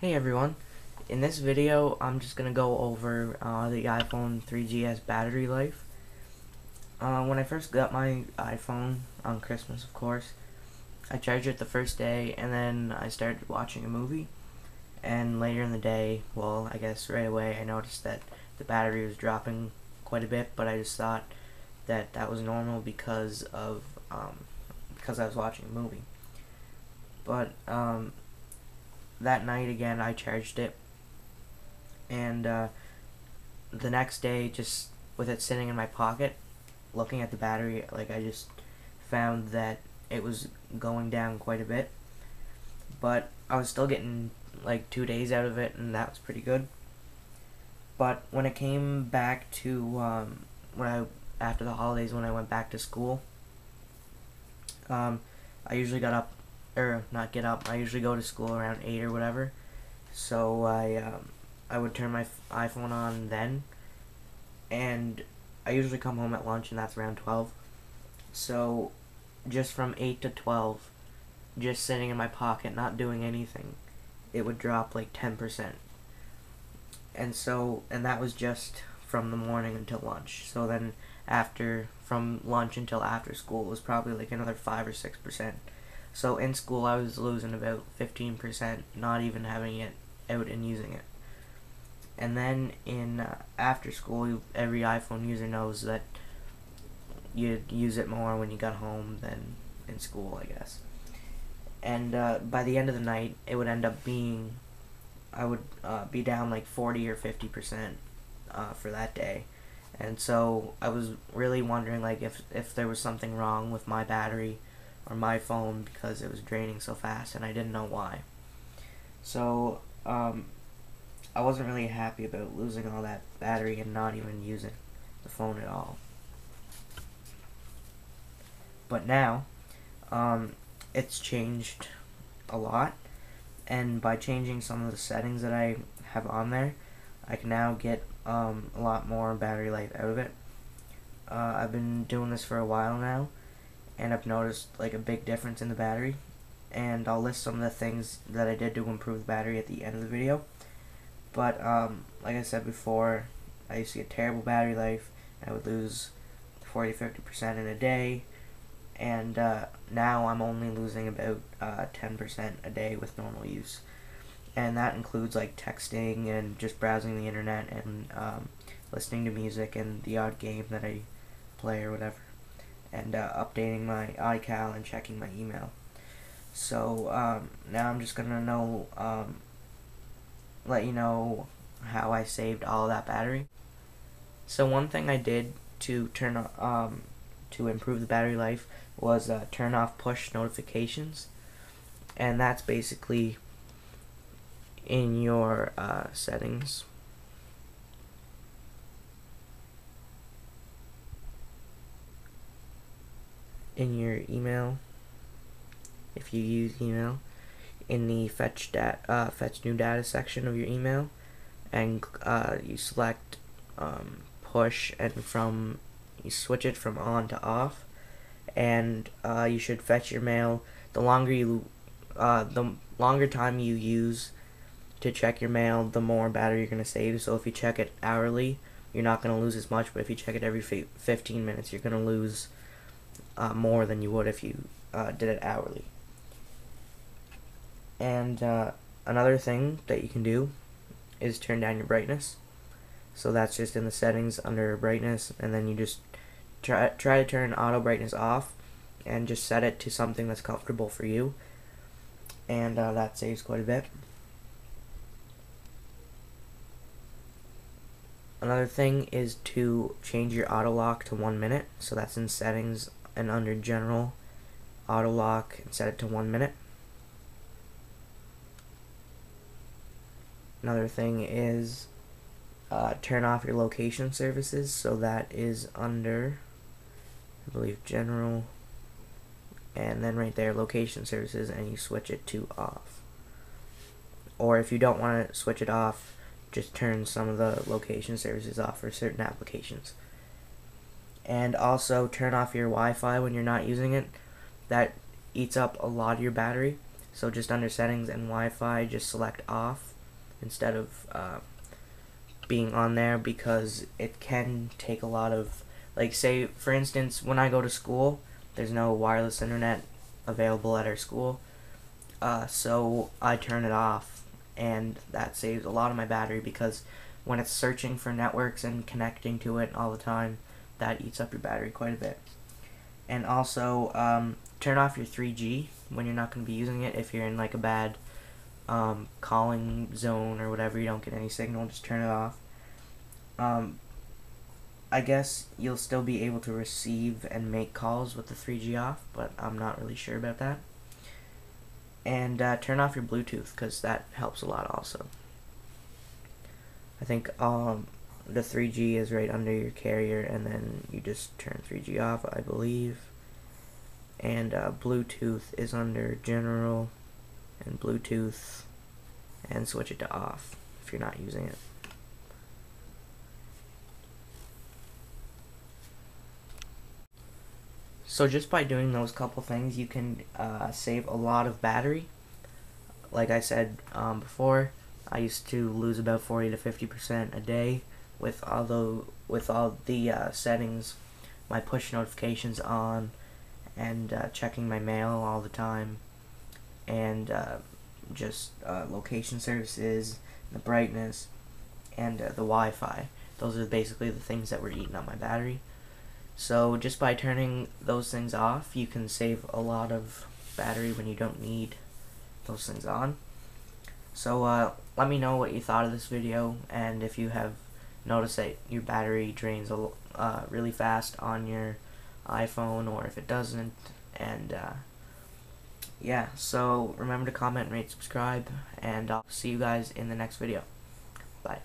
Hey everyone, in this video I'm just going to go over the iPhone 3GS battery life. When I first got my iPhone on Christmas, of course, I charged it the first day and then I started watching a movie, and later in the day, well, I guess right away, I noticed that the battery was dropping quite a bit, but I just thought that that was normal because I was watching a movie. But that night again I charged it, and the next day, just with it sitting in my pocket looking at the battery, like, I just found that it was going down quite a bit, but I was still getting like 2 days out of it, and that was pretty good. But when it came back to when I after the holidays, when I went back to school, I usually got up, or not get up, I usually go to school around 8 or whatever, so I would turn my iPhone on then, and I usually come home at lunch, and that's around 12. So just from 8 to 12, just sitting in my pocket, not doing anything, it would drop like 10%. And that was just from the morning until lunch. So then from lunch until after school, it was probably like another 5 or 6%. So in school, I was losing about 15%, not even having it out and using it. And then in after school, every iPhone user knows that you use it more when you got home than in school, I guess. And by the end of the night, it would end up being, I would be down like 40 or 50% for that day. And so I was really wondering, like, if there was something wrong with my battery or my phone, because it was draining so fast, and I didn't know why. So I wasn't really happy about losing all that battery and not even using the phone at all. But now, it's changed a lot, and by changing some of the settings that I have on there, I can now get a lot more battery life out of it. I've been doing this for a while now, and I've noticed like a big difference in the battery, and I'll list some of the things that I did to improve the battery at the end of the video. But like I said before, I used to get terrible battery life. I would lose 40-50% in a day, and now I'm only losing about 10% a day with normal use. And that includes like texting and just browsing the internet and listening to music and the odd game that I play or whatever, and updating my iCal and checking my email. So now I'm just gonna let you know how I saved all of that battery. So one thing I did to to improve the battery life was turn off push notifications, and that's basically in your settings. In your email, if you use email, in the fetch new data section of your email, and you select push, and you switch it from on to off, and you should fetch your mail. The longer time you use to check your mail, the more battery you're going to save. So if you check it hourly, you're not going to lose as much, but if you check it every 15 minutes, you're going to lose more than you would if you did it hourly. And another thing that you can do is turn down your brightness. So that's just in the settings under brightness, and then you just try to turn auto brightness off and just set it to something that's comfortable for you, and that saves quite a bit. Another thing is to change your auto lock to 1 minute. So that's in settings and under general, auto lock, and set it to 1 minute. Another thing is turn off your location services. So that is under, I believe, general, and then right there, location services, and you switch it to off. Or if you don't want to switch it off, just turn some of the location services off for certain applications. And also turn off your Wi-Fi when you're not using it. That eats up a lot of your battery. So just under settings and Wi-Fi, just select off, instead of being on there, because it can take a lot of, like, say for instance, when I go to school, there's no wireless internet available at our school, so I turn it off, and that saves a lot of my battery, because when it's searching for networks and connecting to it all the time, that eats up your battery quite a bit. And also, turn off your 3G when you're not going to be using it. If you're in like a bad calling zone or whatever, you don't get any signal, just turn it off. I guess you'll still be able to receive and make calls with the 3G off, but I'm not really sure about that. And turn off your Bluetooth, because that helps a lot also. I think the 3G is right under your carrier, and then you just turn 3G off, I believe. And Bluetooth is under general and Bluetooth, and switch it to off if you're not using it. So just by doing those couple things, you can save a lot of battery. Like I said before, I used to lose about 40 to 50% a day with all the settings, my push notifications on, and checking my mail all the time, and just location services, the brightness, and the Wi-Fi. Those are basically the things that were eating up my battery. So just by turning those things off, you can save a lot of battery when you don't need those things on. So let me know what you thought of this video, and if you have noticed that your battery drains really fast on your iPhone, or if it doesn't. And yeah, so remember to comment, rate, subscribe, and I'll see you guys in the next video. Bye.